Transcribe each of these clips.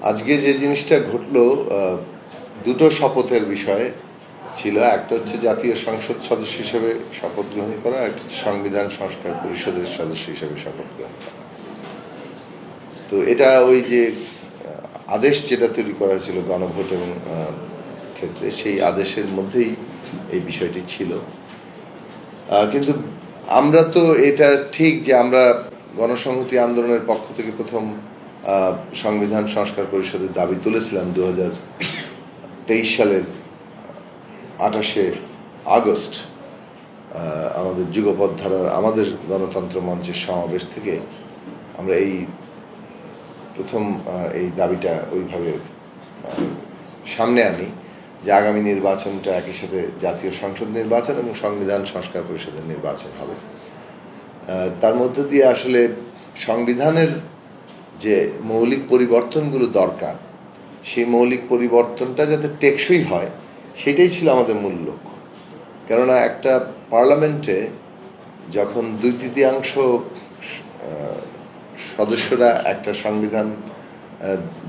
আজকে যে জিনিসটা ঘটলো, দুটো শপথের বিষয় ছিল। একটা হচ্ছে জাতীয় সংসদ সদস্য হিসেবে শপথ গ্রহণ করা, একটা হচ্ছে সংবিধান সংস্কার পরিষদের সদস্য হিসেবে শপথ গ্রহণ করা। তো এটা ওই যে আদেশ যেটা তৈরি করা হয়েছিল গণভোট এবং ক্ষেত্রে, সেই আদেশের মধ্যেই এই বিষয়টি ছিল। কিন্তু আমরা তো এটা ঠিক যে আমরা গণসংহতি আন্দোলনের পক্ষ থেকে প্রথম সংবিধান সংস্কার পরিষদের দাবি তুলেছিলাম 2023 সালের 28শে আগস্ট আমাদের যুগপৎ ধারার আমাদের গণতন্ত্র মঞ্চের সমাবেশ থেকে আমরা এই প্রথম এই দাবিটা ওইভাবে সামনে আনি যে আগামী নির্বাচনটা একই সাথে জাতীয় সংসদ নির্বাচন এবং সংবিধান সংস্কার পরিষদের নির্বাচন হবে। তার মধ্য দিয়ে আসলে সংবিধানের যে মৌলিক পরিবর্তনগুলো দরকার, সেই মৌলিক পরিবর্তনটা যাতে টেকসই হয় সেটাই ছিল আমাদের মূল লক্ষ্য। কেননা একটা পার্লামেন্টে যখন 2/3 সদস্যরা একটা সংবিধান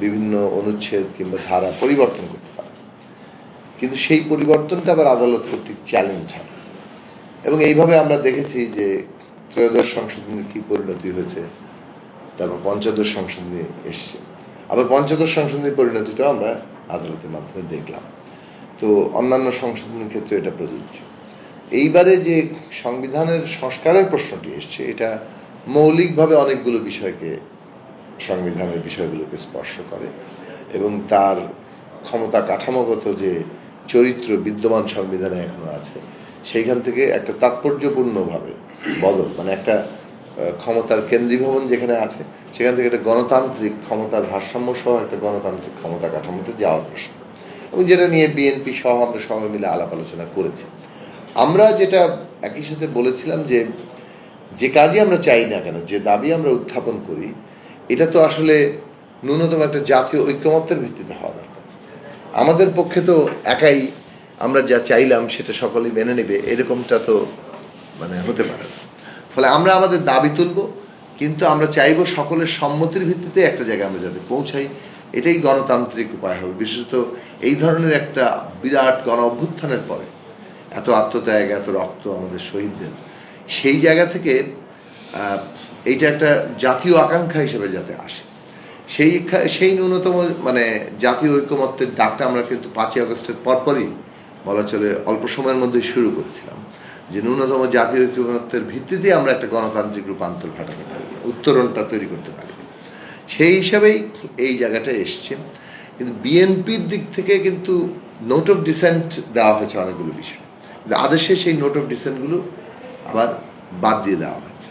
বিভিন্ন অনুচ্ছেদ কিংবা ধারা পরিবর্তন করতে পারে, কিন্তু সেই পরিবর্তনটা আবার আদালত কর্তৃক চ্যালেঞ্জড হয়। এবং এইভাবে আমরা দেখেছি যে ত্রয়োদশ সংশোধনীর কি পরিণতি হয়েছে, তারপর পঞ্চদশ সংশোধনী এসছে, আবার পঞ্চদশ সংশোধনীর পরিণতিটাও আমরা আদালতের মাধ্যমে দেখলাম। তো অন্যান্য সংশোধনীর ক্ষেত্রে এটা প্রযোজ্য। এইবারে যে সংবিধানের সংস্কারের প্রশ্নটি এসছে, এটা মৌলিকভাবে অনেকগুলো বিষয়কে, সংবিধানের বিষয়গুলোকে স্পর্শ করে এবং তার ক্ষমতা কাঠামোগত যে চরিত্র বিদ্যমান সংবিধানে এখনো আছে, সেইখান থেকে একটা তাৎপর্যপূর্ণভাবে বদল, মানে একটা ক্ষমতার কেন্দ্রীভবন যেখানে আছে সেখান থেকে একটা গণতান্ত্রিক ক্ষমতার ভারসাম্য সহ একটা গণতান্ত্রিক ক্ষমতা কাঠামোতে যাওয়ার প্রশ্ন, এবং যেটা নিয়ে বিএনপি সহ আমরা সবাই মিলে আলাপ আলোচনা করেছি। আমরা যেটা একই সাথে বলেছিলাম যে যে কাজই আমরা চাই না কেন, যে দাবি আমরা উত্থাপন করি, এটা তো আসলে ন্যূনতম একটা জাতীয় ঐক্যমত্যের ভিত্তিতে হওয়া দরকার। আমাদের পক্ষে তো একাই আমরা যা চাইলাম সেটা সকলেই মেনে নেবে এরকমটা তো মানে হতে পারে না। ফলে আমরা আমাদের দাবি তুলব, কিন্তু আমরা চাইব সকলের সম্মতির ভিত্তিতে একটা জায়গায় আমরা যাতে পৌঁছাই, এটাই গণতান্ত্রিক উপায় হবে। বিশেষত এই ধরনের একটা বিরাট গণ অভ্যুত্থানের পরে এত আত্মত্যাগ, এত রক্ত আমাদের শহীদদের, সেই জায়গা থেকে এইটা একটা জাতীয় আকাঙ্ক্ষা হিসেবে যাতে আসে, সেই ন্যূনতম মানে জাতীয় ঐকমত্যের ডাকটা আমরা কিন্তু 5ই আগস্টের পরপরই বলা চলে অল্প সময়ের মধ্যে শুরু করেছিলাম, যে ন্যূনতম জাতীয় ঐকমত্যের ভিত্তিতে আমরা একটা গণতান্ত্রিক রূপান্তর ঘটাতে পারি, উত্তরণটা তৈরি করতে পারি। সেই হিসাবেই এই জায়গাটা এসছে। কিন্তু বিএনপির দিক থেকে কিন্তু নোট অফ ডিসেন্ট দেওয়া হয়েছে অনেকগুলো বিষয়, কিন্তু আদেশে সেই নোট অফ ডিসেন্টগুলো আবার বাদ দিয়ে দেওয়া হয়েছে।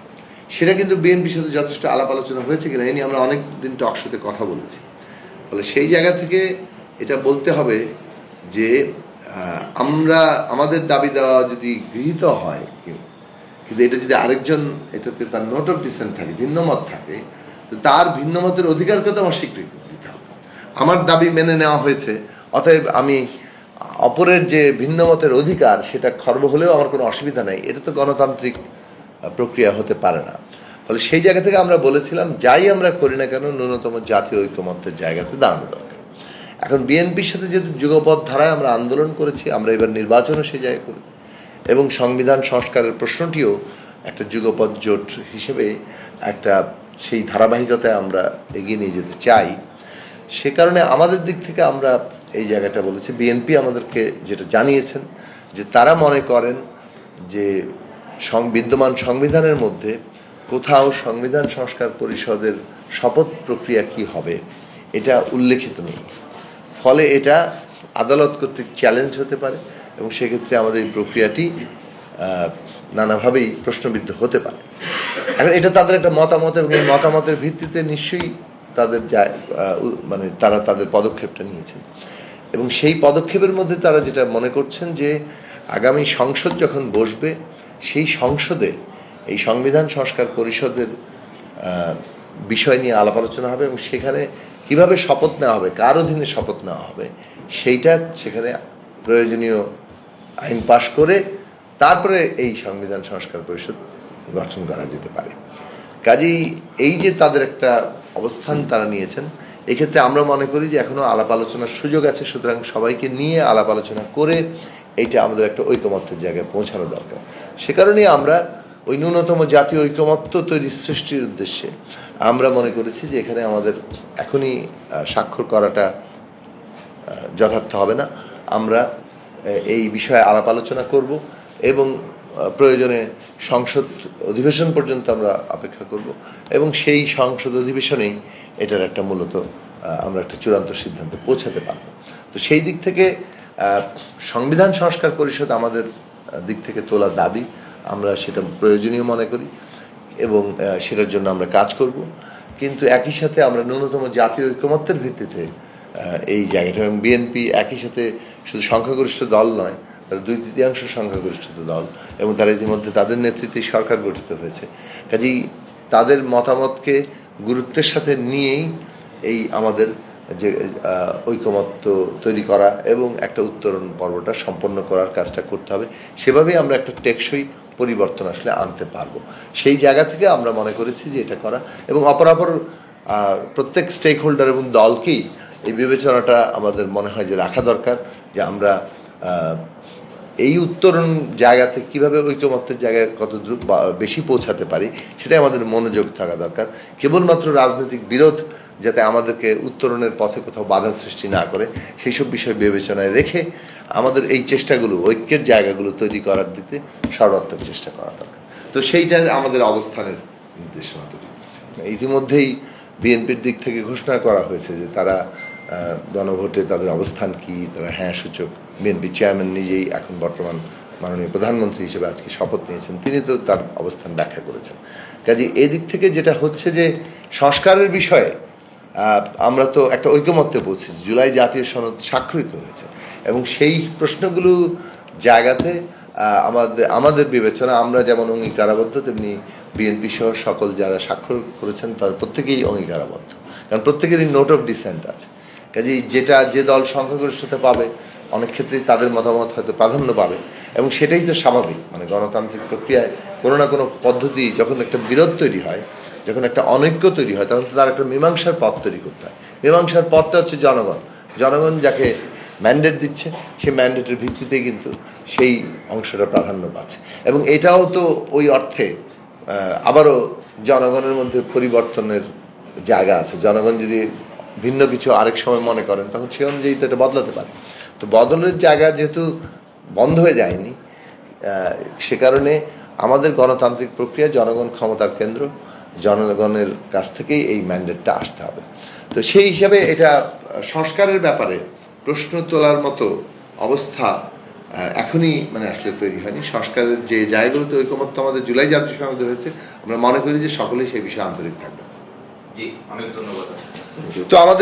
সেটা কিন্তু বিএনপির সাথে যথেষ্ট আলাপ আলোচনা হয়েছে কিনা এ নিয়ে আমরা অনেক দিন টকশোতে কথা বলেছি। ফলে সেই জায়গা থেকে এটা বলতে হবে যে আমরা আমাদের দাবি দেওয়া যদি গৃহীত হয়, কিন্তু এটা যদি আরেকজন এটাতে তার নোট অফ ডিসেন্ট থাকে, ভিন্নমত থাকে, তো তার ভিন্নমতের অধিকারকে তো আমার স্বীকৃতি দিতে হবে। আমার দাবি মেনে নেওয়া হয়েছে, অতএব আমি অপরের যে ভিন্নমতের অধিকার সেটা খর্ব হলেও আমার কোনো অসুবিধা নাই, এটা তো গণতান্ত্রিক প্রক্রিয়া হতে পারে না। ফলে সেই জায়গা থেকে আমরা বলেছিলাম যাই আমরা করি না কেন ন্যূনতম জাতীয় ঐক্যমত্যের জায়গাতে দাঁড়ানো দরকার। এখন বিএনপির সাথে যেহেতু যুগপৎ ধারায় আমরা আন্দোলন করেছি, আমরা এবার নির্বাচনও সেই জায়গায় করেছি, এবং সংবিধান সংস্কারের প্রশ্নটিও একটা যুগপৎ জোট হিসেবে একটা সেই ধারাবাহিকতায় আমরা এগিয়ে নিয়ে যেতে চাই। সে কারণে আমাদের দিক থেকে আমরা এই জায়গাটা বলেছি। বিএনপি আমাদেরকে যেটা জানিয়েছেন যে তারা মনে করেন যে বিদ্যমান সংবিধানের মধ্যে কোথাও সংবিধান সংস্কার পরিষদের শপথ প্রক্রিয়া কি হবে এটা উল্লেখিত নেই। ফলে এটা আদালত কর্তৃক চ্যালেঞ্জ হতে পারে এবং সেক্ষেত্রে আমাদের এই প্রক্রিয়াটি নানাভাবেই প্রশ্নবিদ্ধ হতে পারে। এখন এটা তাদের একটা মতামত, এবং এই মতামতের ভিত্তিতে নিশ্চয়ই তাদের মানে তারা তাদের পদক্ষেপটা নিয়েছেন, এবং সেই পদক্ষেপের মধ্যে তারা যেটা মনে করছেন যে আগামী সংসদ যখন বসবে সেই সংসদে এই সংবিধান সংস্কার পরিষদের বিষয় নিয়ে আলাপ আলোচনা হবে, এবং সেখানে কিভাবে শপথ নেওয়া হবে, কার অধীনে শপথ নেওয়া হবে, সেইটা সেখানে প্রয়োজনীয় আইন পাশ করে তারপরে এই সংবিধান সংস্কার পরিষদ গঠন করা যেতে পারে। কাজেই এই যে তাদের একটা অবস্থান তারা নিয়েছেন, এক্ষেত্রে আমরা মনে করি যে এখনো আলাপ আলোচনার সুযোগ আছে, সুতরাং সবাইকে নিয়ে আলাপ আলোচনা করে এইটা আমাদের একটা ঐকমত্যের জায়গায় পৌঁছানো দরকার। সে কারণেই আমরা ওই ন্যূনতম জাতীয় ঐকমত্য তৈরি সৃষ্টির উদ্দেশ্যে আমরা মনে করেছি যে এখানে আমাদের এখনই স্বাক্ষর করাটা যথার্থ হবে না। আমরা এই বিষয়ে আলাপ আলোচনা করব এবং প্রয়োজনে সংসদ অধিবেশন পর্যন্ত আমরা অপেক্ষা করব এবং সেই সংসদ অধিবেশনেই এটার একটা মূলত আমরা একটা চূড়ান্ত সিদ্ধান্তে পৌঁছাতে পারব। তো সেই দিক থেকে সংবিধান সংস্কার পরিষদ আমাদের দিক থেকে তোলা দাবি, আমরা সেটা প্রয়োজনীয় মনে করি এবং সেটার জন্য আমরা কাজ করব। কিন্তু একই সাথে আমরা ন্যূনতম জাতীয় ঐকমত্যের ভিত্তিতে এই জায়গাটা, এবং বিএনপি একই সাথে শুধু সংখ্যাগরিষ্ঠ দল নয়, তারা 2/3 সংখ্যাগরিষ্ঠ দল এবং তারা ইতিমধ্যে তাদের নেতৃত্বে সরকার গঠিত হয়েছে। কাজেই তাদের মতামতকে গুরুত্বের সাথে নিয়েই এই আমাদের যে ঐকমত্য তৈরি করা এবং একটা উত্তরণ পর্বটা সম্পন্ন করার কাজটা করতে হবে। সেভাবেই আমরা একটা টেকসই পরিবর্তন আসলে আনতে পারবো। সেই জায়গা থেকে আমরা মনে করেছি যে এটা করা, এবং অপরাপর প্রত্যেক স্টেক হোল্ডার এবং দলকেই এই বিবেচনাটা আমাদের মনে হয় যে রাখা দরকার, যে আমরা এই উত্তরণ জায়গাতে কিভাবে ঐকমত্যের জায়গায় কত দ্রুত বেশি পৌঁছাতে পারি সেটাই আমাদের মনোযোগ থাকা দরকার। কেবলমাত্র রাজনৈতিক বিরোধ যাতে আমাদেরকে উত্তরণের পথে কোথাও বাধা সৃষ্টি না করে সেই সব বিষয় বিবেচনায় রেখে আমাদের এই চেষ্টাগুলো, ঐক্যের জায়গাগুলো তৈরি করার দিতে সর্বাত্মক চেষ্টা করা দরকার। তো সেইটার আমাদের অবস্থানের নির্দেশনা তৈরি করেছে। ইতিমধ্যেই বিএনপির দিক থেকে ঘোষণা করা হয়েছে যে তারা গণভোটে তাদের অবস্থান কি, তারা হ্যাঁ সূচক। বিএনপি চেয়ারম্যান নিজেই এখন বর্তমান মাননীয় প্রধানমন্ত্রী হিসেবে আজকে শপথ নিয়েছেন, তিনি তো তার অবস্থান ব্যাখ্যা করেছেন। কাজে এদিক থেকে যেটা হচ্ছে যে সংস্কারের বিষয়ে আমরা তো একটা ঐকমত্যে পৌঁছেছি, জুলাই জাতীয় সনদ স্বাক্ষরিত হয়েছে এবং সেই প্রশ্নগুলো জায়গাতে আমাদের বিবেচনা, আমরা যেমন অঙ্গীকারাবদ্ধ তেমনি বিএনপি সহ সকল যারা স্বাক্ষর করেছেন তার প্রত্যেকেই অঙ্গীকারাবদ্ধ, কারণ প্রত্যেকেরই নোট অফ ডিসেন্ট আছে। কাজেই যে দল সংখ্যাগরিষ্ঠতা পাবে অনেক ক্ষেত্রেই তাদের মতামত হয়তো প্রাধান্য পাবে এবং সেটাই তো স্বাভাবিক। মানে গণতান্ত্রিক প্রক্রিয়ায় কোনো না কোনো পদ্ধতি, যখন একটা বিরোধ তৈরি হয়, যখন একটা অনৈক্য তৈরি হয়, তখন তার একটা মীমাংসার পথ তৈরি করতে হয়। মীমাংসার পথটা হচ্ছে জনগণ যাকে ম্যান্ডেট দিচ্ছে সেই ম্যান্ডেটের ভিত্তিতেই কিন্তু সেই অংশটা প্রাধান্য পাচ্ছে। এবং এটাও তো ওই অর্থে আবারও জনগণের মধ্যে পরিবর্তনের জায়গা আছে। জনগণ যদি ভিন্ন কিছু আরেক সময় মনে করেন তখন সে অনুযায়ী তো এটা বদলাতে পারে। তো বদলের জায়গা যেহেতু বন্ধ হয়ে যায়নি, সে কারণে আমাদের গণতান্ত্রিক প্রক্রিয়া, জনগণ ক্ষমতার কেন্দ্র, জনগণের কাছ থেকেই এই ম্যান্ডেটটা আসতে হবে। তো সেই হিসাবে এটা সংস্কারের ব্যাপারে প্রশ্ন তোলার মতো অবস্থা এখনই মানে আসলে তৈরি হয়নি। সংস্কারের যে জায়গাগুলোতে ঐকমত্য আমাদের জুলাই জাতীয় সনদে হয়েছে, আমরা মনে করি যে সকলেই সেই বিষয়ে আন্তরিক থাকবে। জি, অনেক ধন্যবাদ। তো আমাদের